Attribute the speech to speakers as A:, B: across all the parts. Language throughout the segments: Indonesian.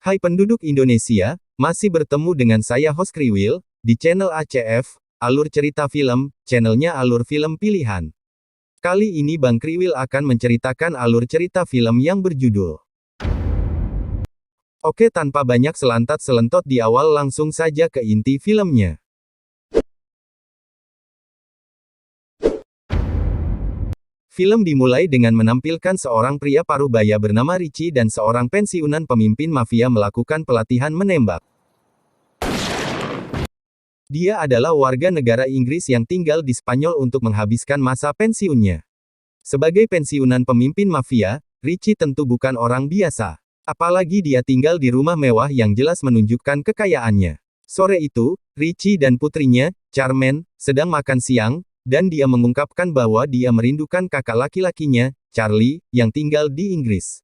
A: Hai penduduk Indonesia, masih bertemu dengan saya host Kriwil, di channel ACF, Alur Cerita Film, channelnya Alur Film Pilihan. Kali ini Bang Kriwil akan menceritakan alur cerita film yang berjudul. Oke, tanpa banyak selantat-selentot di awal, langsung saja ke inti filmnya. Film dimulai dengan menampilkan seorang pria parubaya bernama Richie dan seorang pensiunan pemimpin mafia melakukan pelatihan menembak. Dia adalah warga negara Inggris yang tinggal di Spanyol untuk menghabiskan masa pensiunnya. Sebagai pensiunan pemimpin mafia, Richie tentu bukan orang biasa. Apalagi dia tinggal di rumah mewah yang jelas menunjukkan kekayaannya. Sore itu, Richie dan putrinya, Charmaine, sedang makan siang, dan dia mengungkapkan bahwa dia merindukan kakak laki-lakinya, Charlie, yang tinggal di Inggris.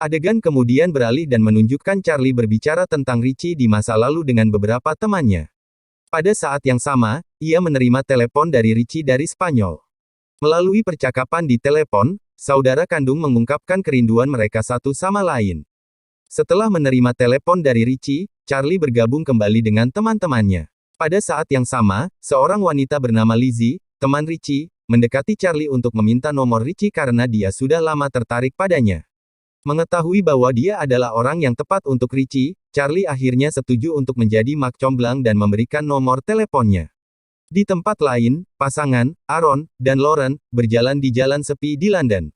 A: Adegan kemudian beralih dan menunjukkan Charlie berbicara tentang Richie di masa lalu dengan beberapa temannya. Pada saat yang sama, ia menerima telepon dari Richie dari Spanyol. Melalui percakapan di telepon, saudara kandung mengungkapkan kerinduan mereka satu sama lain. Setelah menerima telepon dari Richie, Charlie bergabung kembali dengan teman-temannya. Pada saat yang sama, seorang wanita bernama Lizzie, teman Richie, mendekati Charlie untuk meminta nomor Richie karena dia sudah lama tertarik padanya. Mengetahui bahwa dia adalah orang yang tepat untuk Richie, Charlie akhirnya setuju untuk menjadi mak comblang dan memberikan nomor teleponnya. Di tempat lain, pasangan, Aaron, dan Lauren, berjalan di jalan sepi di London.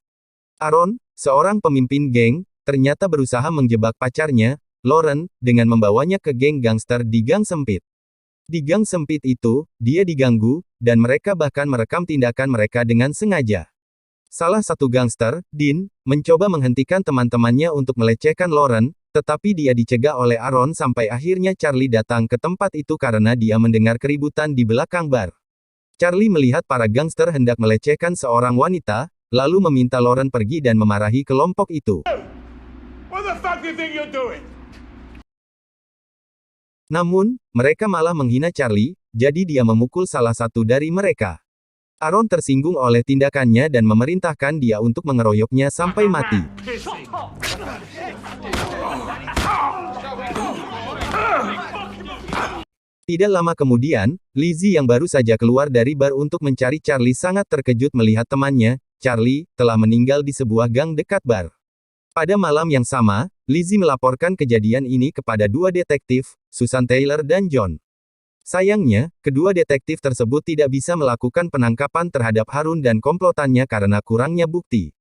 A: Aaron, seorang pemimpin geng, ternyata berusaha menjebak pacarnya, Lauren, dengan membawanya ke geng gangster di gang sempit. Di gang sempit itu, dia diganggu, dan mereka bahkan merekam tindakan mereka dengan sengaja. Salah satu gangster, Dean, mencoba menghentikan teman-temannya untuk melecehkan Lauren, tetapi dia dicegah oleh Aaron sampai akhirnya Charlie datang ke tempat itu karena dia mendengar keributan di belakang bar. Charlie melihat para gangster hendak melecehkan seorang wanita, lalu meminta Lauren pergi dan memarahi kelompok itu.
B: What the fuck do you think you're doing?
A: Namun, mereka malah menghina Charlie, jadi dia memukul salah satu dari mereka. Aaron tersinggung oleh tindakannya dan memerintahkan dia untuk mengeroyoknya sampai mati. Tidak lama kemudian, Lizzie yang baru saja keluar dari bar untuk mencari Charlie sangat terkejut melihat temannya, Charlie, telah meninggal di sebuah gang dekat bar. Pada malam yang sama, Lizzie melaporkan kejadian ini kepada dua detektif, Susan Taylor dan John. Sayangnya, kedua detektif tersebut tidak bisa melakukan penangkapan terhadap Harun dan komplotannya karena kurangnya bukti.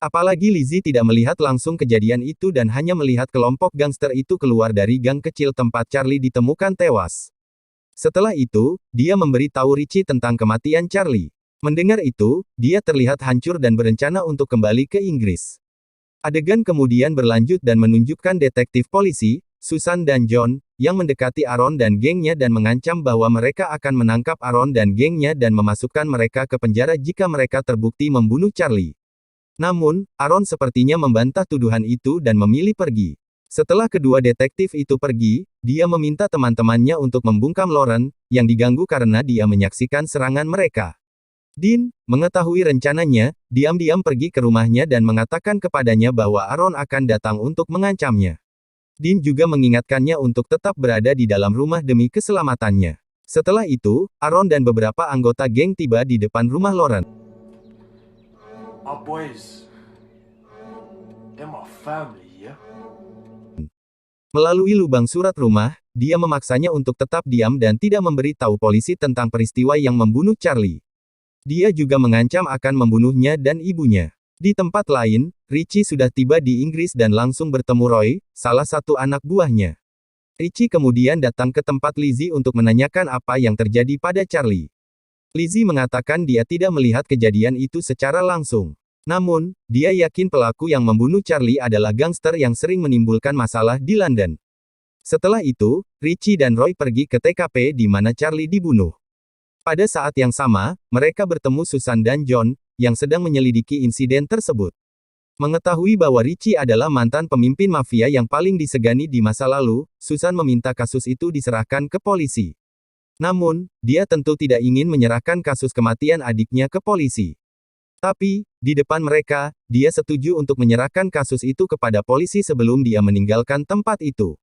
A: Apalagi Lizzie tidak melihat langsung kejadian itu dan hanya melihat kelompok gangster itu keluar dari gang kecil tempat Charlie ditemukan tewas. Setelah itu, dia memberi tahu Richie tentang kematian Charlie. Mendengar itu, dia terlihat hancur dan berencana untuk kembali ke Inggris. Adegan kemudian berlanjut dan menunjukkan detektif polisi, Susan dan John, yang mendekati Aaron dan gengnya dan mengancam bahwa mereka akan menangkap Aaron dan gengnya dan memasukkan mereka ke penjara jika mereka terbukti membunuh Charlie. Namun, Aaron sepertinya membantah tuduhan itu dan memilih pergi. Setelah kedua detektif itu pergi, dia meminta teman-temannya untuk membungkam Lauren, yang diganggu karena dia menyaksikan serangan mereka. Dean, mengetahui rencananya, diam-diam pergi ke rumahnya dan mengatakan kepadanya bahwa Aaron akan datang untuk mengancamnya. Dean juga mengingatkannya untuk tetap berada di dalam rumah demi keselamatannya. Setelah itu, Aaron dan beberapa anggota geng tiba di depan rumah Lauren.
B: Our boys, they're my family, yeah?
A: Melalui lubang surat rumah, dia memaksanya untuk tetap diam dan tidak memberi tahu polisi tentang peristiwa yang membunuh Charlie. Dia juga mengancam akan membunuhnya dan ibunya. Di tempat lain, Richie sudah tiba di Inggris dan langsung bertemu Roy, salah satu anak buahnya. Richie kemudian datang ke tempat Lizzie untuk menanyakan apa yang terjadi pada Charlie. Lizzie mengatakan dia tidak melihat kejadian itu secara langsung. Namun, dia yakin pelaku yang membunuh Charlie adalah gangster yang sering menimbulkan masalah di London. Setelah itu, Richie dan Roy pergi ke TKP di mana Charlie dibunuh. Pada saat yang sama, mereka bertemu Susan dan John, yang sedang menyelidiki insiden tersebut. Mengetahui bahwa Richie adalah mantan pemimpin mafia yang paling disegani di masa lalu, Susan meminta kasus itu diserahkan ke polisi. Namun, dia tentu tidak ingin menyerahkan kasus kematian adiknya ke polisi. Tapi, di depan mereka, dia setuju untuk menyerahkan kasus itu kepada polisi sebelum dia meninggalkan tempat itu.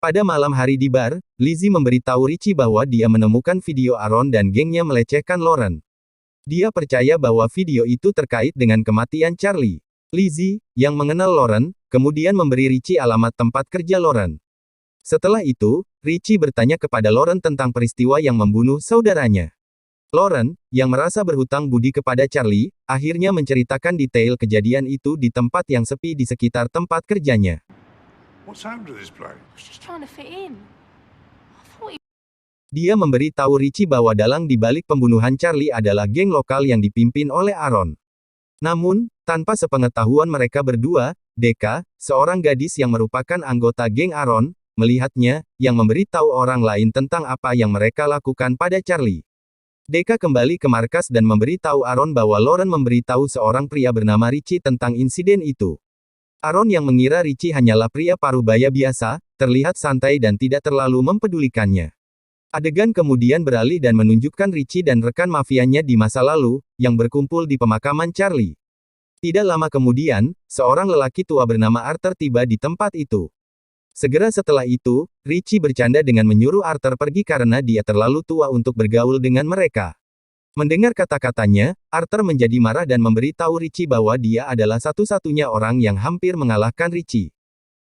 A: Pada malam hari di bar, Lizzie memberitahu Richie bahwa dia menemukan video Aaron dan gengnya melecehkan Lauren. Dia percaya bahwa video itu terkait dengan kematian Charlie. Lizzie, yang mengenal Lauren, kemudian memberi Richie alamat tempat kerja Lauren. Setelah itu, Richie bertanya kepada Lauren tentang peristiwa yang membunuh saudaranya. Lauren, yang merasa berhutang budi kepada Charlie, akhirnya menceritakan detail kejadian itu di tempat yang sepi di sekitar tempat kerjanya.
B: What's happened to this place?
C: I was just trying to fit in. I thought he
A: Dia memberi tahu Richie bahwa dalang di balik pembunuhan Charlie adalah geng lokal yang dipimpin oleh Aaron. Namun, tanpa sepengetahuan mereka berdua, Decca, seorang gadis yang merupakan anggota geng Aaron, melihatnya, yang memberi tahu orang lain tentang apa yang mereka lakukan pada Charlie. Decca kembali ke markas dan memberi tahu Aaron bahwa Lauren memberi tahu seorang pria bernama Richie tentang insiden itu. Aaron yang mengira Richie hanyalah pria parubaya biasa, terlihat santai dan tidak terlalu mempedulikannya. Adegan kemudian beralih dan menunjukkan Richie dan rekan mafianya di masa lalu, yang berkumpul di pemakaman Charlie. Tidak lama kemudian, seorang lelaki tua bernama Arthur tiba di tempat itu. Segera setelah itu, Richie bercanda dengan menyuruh Arthur pergi karena dia terlalu tua untuk bergaul dengan mereka. Mendengar kata-katanya, Arthur menjadi marah dan memberi tahu Richie bahwa dia adalah satu-satunya orang yang hampir mengalahkan Richie.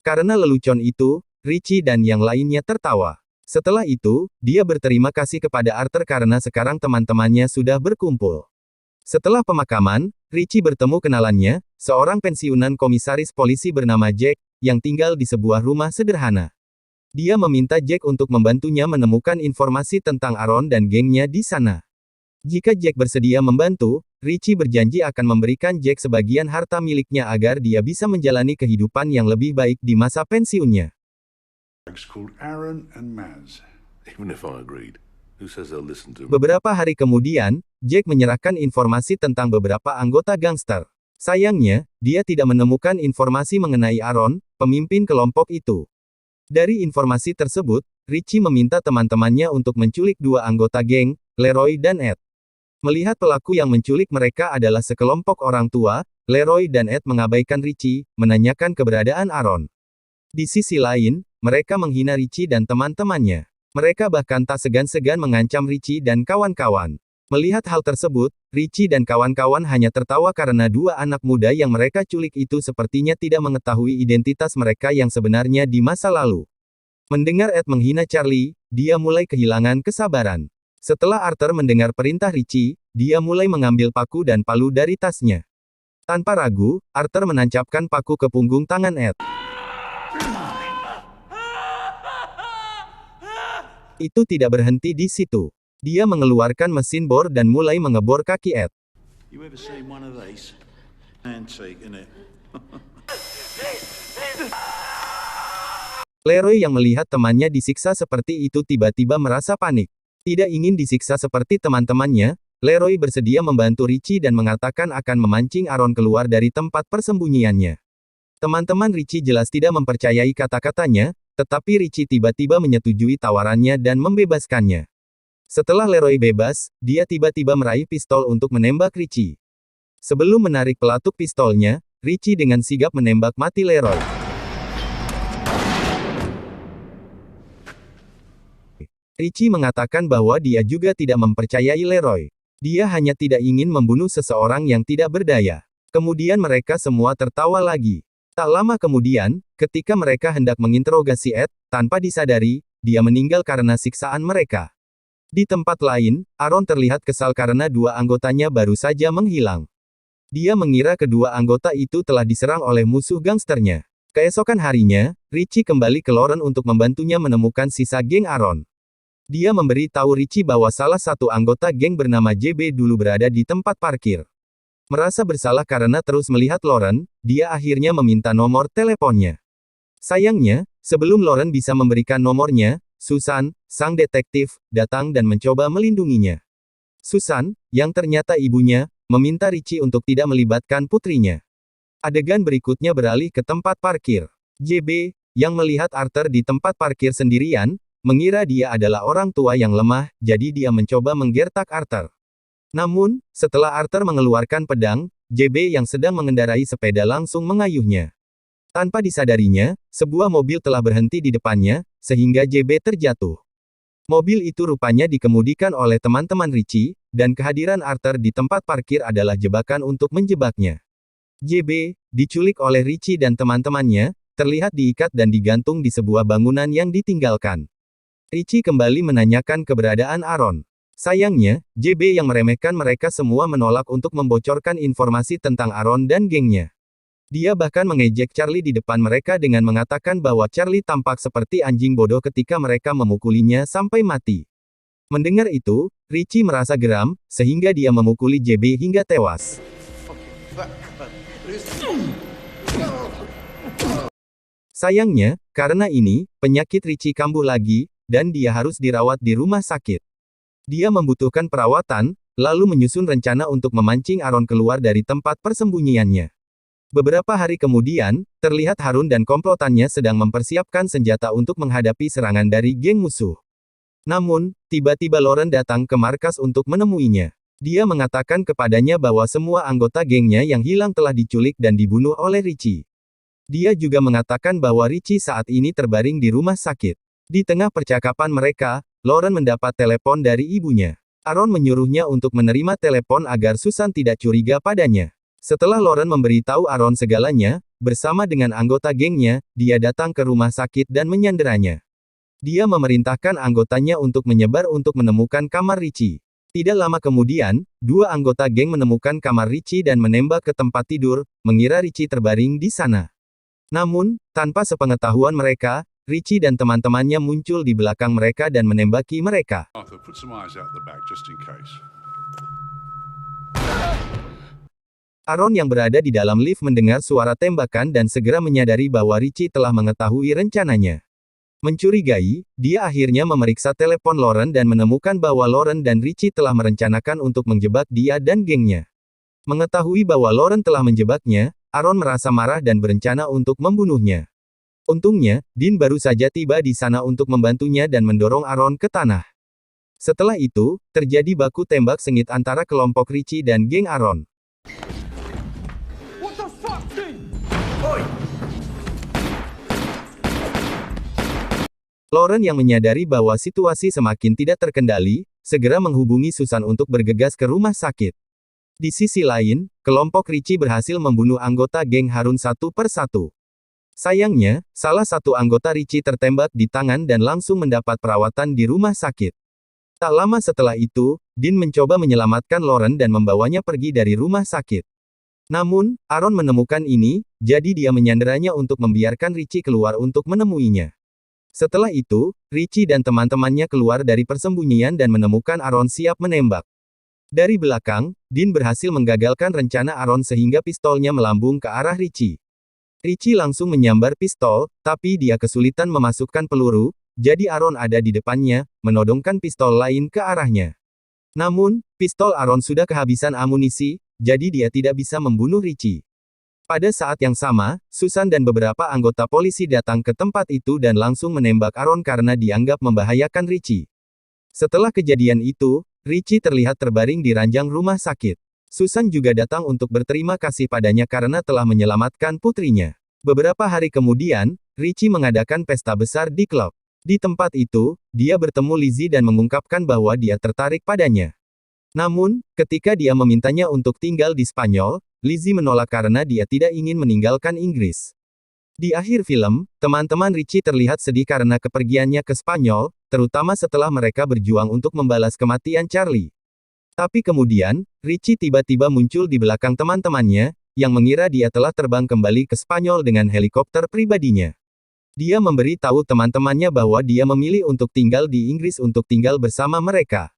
A: Karena lelucon itu, Richie dan yang lainnya tertawa. Setelah itu, dia berterima kasih kepada Arthur karena sekarang teman-temannya sudah berkumpul. Setelah pemakaman, Richie bertemu kenalannya, seorang pensiunan komisaris polisi bernama Jack, yang tinggal di sebuah rumah sederhana. Dia meminta Jack untuk membantunya menemukan informasi tentang Aaron dan gengnya di sana. Jika Jack bersedia membantu, Richie berjanji akan memberikan Jack sebagian harta miliknya agar dia bisa menjalani kehidupan yang lebih baik di masa pensiunnya.
D: It's called Aaron and Maz.
E: Even if I agreed, who says they'll listen to me?
A: Beberapa hari kemudian, Jack menyerahkan informasi tentang beberapa anggota gangster. Sayangnya, dia tidak menemukan informasi mengenai Aaron, pemimpin kelompok itu. Dari informasi tersebut, Richie meminta teman-temannya untuk menculik dua anggota geng, Leroy dan Ed. Melihat pelaku yang menculik mereka adalah sekelompok orang tua, Leroy dan Ed mengabaikan Richie, menanyakan keberadaan Aaron. Di sisi lain, mereka menghina Richie dan teman-temannya. Mereka bahkan tak segan-segan mengancam Richie dan kawan-kawan. Melihat hal tersebut, Richie dan kawan-kawan hanya tertawa karena dua anak muda yang mereka culik itu sepertinya tidak mengetahui identitas mereka yang sebenarnya di masa lalu. Mendengar Ed menghina Charlie, dia mulai kehilangan kesabaran. Setelah Arthur mendengar perintah Richie, dia mulai mengambil paku dan palu dari tasnya. Tanpa ragu, Arthur menancapkan paku ke punggung tangan Ed. Itu tidak berhenti di situ. Dia mengeluarkan mesin bor dan mulai mengebor kaki Ed.
D: You ever seen one of these? Antique, innit?
A: Leroy yang melihat temannya disiksa seperti itu tiba-tiba merasa panik. Tidak ingin disiksa seperti teman-temannya, Leroy bersedia membantu Richie dan mengatakan akan memancing Aaron keluar dari tempat persembunyiannya. Teman-teman Richie jelas tidak mempercayai kata-katanya, tetapi Richie tiba-tiba menyetujui tawarannya dan membebaskannya. Setelah Leroy bebas, dia tiba-tiba meraih pistol untuk menembak Richie. Sebelum menarik pelatuk pistolnya, Richie dengan sigap menembak mati Leroy. Richie mengatakan bahwa dia juga tidak mempercayai Leroy. Dia hanya tidak ingin membunuh seseorang yang tidak berdaya. Kemudian mereka semua tertawa lagi. Tak lama kemudian, ketika mereka hendak menginterogasi Ed, tanpa disadari, dia meninggal karena siksaan mereka. Di tempat lain, Aaron terlihat kesal karena dua anggotanya baru saja menghilang. Dia mengira kedua anggota itu telah diserang oleh musuh gangsternya. Keesokan harinya, Richie kembali ke Lauren untuk membantunya menemukan sisa geng Aaron. Dia memberi tahu Richie bahwa salah satu anggota geng bernama JB dulu berada di tempat parkir. Merasa bersalah karena terus melihat Lauren, dia akhirnya meminta nomor teleponnya. Sayangnya, sebelum Lauren bisa memberikan nomornya, Susan, sang detektif, datang dan mencoba melindunginya. Susan, yang ternyata ibunya, meminta Richie untuk tidak melibatkan putrinya. Adegan berikutnya beralih ke tempat parkir. JB, yang melihat Arthur di tempat parkir sendirian, mengira dia adalah orang tua yang lemah, jadi dia mencoba menggertak Arthur. Namun, setelah Arthur mengeluarkan pedang, JB yang sedang mengendarai sepeda langsung mengayuhnya. Tanpa disadarinya, sebuah mobil telah berhenti di depannya, sehingga JB terjatuh. Mobil itu rupanya dikemudikan oleh teman-teman Richie, dan kehadiran Arthur di tempat parkir adalah jebakan untuk menjebaknya. JB, diculik oleh Richie dan teman-temannya, terlihat diikat dan digantung di sebuah bangunan yang ditinggalkan. Richie kembali menanyakan keberadaan Aaron. Sayangnya, JB yang meremehkan mereka semua menolak untuk membocorkan informasi tentang Aaron dan gengnya. Dia bahkan mengejek Charlie di depan mereka dengan mengatakan bahwa Charlie tampak seperti anjing bodoh ketika mereka memukulinya sampai mati. Mendengar itu, Richie merasa geram, sehingga dia memukuli JB hingga tewas. Sayangnya, karena ini, penyakit Richie kambuh lagi, dan dia harus dirawat di rumah sakit. Dia membutuhkan perawatan, lalu menyusun rencana untuk memancing Aaron keluar dari tempat persembunyiannya. Beberapa hari kemudian, terlihat Harun dan komplotannya sedang mempersiapkan senjata untuk menghadapi serangan dari geng musuh. Namun, tiba-tiba Lauren datang ke markas untuk menemuinya. Dia mengatakan kepadanya bahwa semua anggota gengnya yang hilang telah diculik dan dibunuh oleh Richie. Dia juga mengatakan bahwa Richie saat ini terbaring di rumah sakit. Di tengah percakapan mereka, Lauren mendapat telepon dari ibunya. Aaron menyuruhnya untuk menerima telepon agar Susan tidak curiga padanya. Setelah Lauren memberitahu Aaron segalanya, bersama dengan anggota gengnya, dia datang ke rumah sakit dan menyanderanya. Dia memerintahkan anggotanya untuk menyebar untuk menemukan kamar Richie. Tidak lama kemudian, dua anggota geng menemukan kamar Richie dan menembak ke tempat tidur, mengira Richie terbaring di sana. Namun, tanpa sepengetahuan mereka, Richie dan teman-temannya muncul di belakang mereka dan menembaki mereka.
B: Arthur, put some eyes out the back just in case.
A: Aaron yang berada di dalam lift mendengar suara tembakan dan segera menyadari bahwa Richie telah mengetahui rencananya. Mencurigai, dia akhirnya memeriksa telepon Lauren dan menemukan bahwa Lauren dan Richie telah merencanakan untuk menjebak dia dan gengnya. Mengetahui bahwa Lauren telah menjebaknya, Aaron merasa marah dan berencana untuk membunuhnya. Untungnya, Dean baru saja tiba di sana untuk membantunya dan mendorong Aaron ke tanah. Setelah itu, terjadi baku tembak sengit antara kelompok Richie dan geng Aaron. Lauren yang menyadari bahwa situasi semakin tidak terkendali, segera menghubungi Susan untuk bergegas ke rumah sakit. Di sisi lain, kelompok Richie berhasil membunuh anggota geng Harun satu per satu. Sayangnya, salah satu anggota Richie tertembak di tangan dan langsung mendapat perawatan di rumah sakit. Tak lama setelah itu, Dean mencoba menyelamatkan Lauren dan membawanya pergi dari rumah sakit. Namun, Aaron menemukan ini, jadi dia menyanderanya untuk membiarkan Richie keluar untuk menemuinya. Setelah itu, Richie dan teman-temannya keluar dari persembunyian dan menemukan Aaron siap menembak. Dari belakang, Dean berhasil menggagalkan rencana Aaron sehingga pistolnya melambung ke arah Richie. Richie langsung menyambar pistol, tapi dia kesulitan memasukkan peluru, jadi Aaron ada di depannya, menodongkan pistol lain ke arahnya. Namun, pistol Aaron sudah kehabisan amunisi, jadi dia tidak bisa membunuh Richie. Pada saat yang sama, Susan dan beberapa anggota polisi datang ke tempat itu dan langsung menembak Aaron karena dianggap membahayakan Richie. Setelah kejadian itu, Richie terlihat terbaring di ranjang rumah sakit. Susan juga datang untuk berterima kasih padanya karena telah menyelamatkan putrinya. Beberapa hari kemudian, Richie mengadakan pesta besar di klub. Di tempat itu, dia bertemu Lizzie dan mengungkapkan bahwa dia tertarik padanya. Namun, ketika dia memintanya untuk tinggal di Spanyol, Lizzie menolak karena dia tidak ingin meninggalkan Inggris. Di akhir film, teman-teman Richie terlihat sedih karena kepergiannya ke Spanyol, terutama setelah mereka berjuang untuk membalas kematian Charlie. Tapi kemudian, Richie tiba-tiba muncul di belakang teman-temannya, yang mengira dia telah terbang kembali ke Spanyol dengan helikopter pribadinya. Dia memberi tahu teman-temannya bahwa dia memilih untuk tinggal di Inggris untuk tinggal bersama mereka.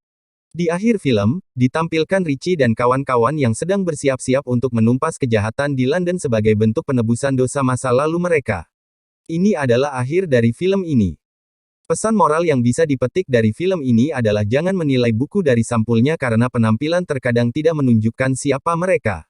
A: Di akhir film, ditampilkan Richie dan kawan-kawan yang sedang bersiap-siap untuk menumpas kejahatan di London sebagai bentuk penebusan dosa masa lalu mereka. Ini adalah akhir dari film ini. Pesan moral yang bisa dipetik dari film ini adalah jangan menilai buku dari sampulnya karena penampilan terkadang tidak menunjukkan siapa mereka.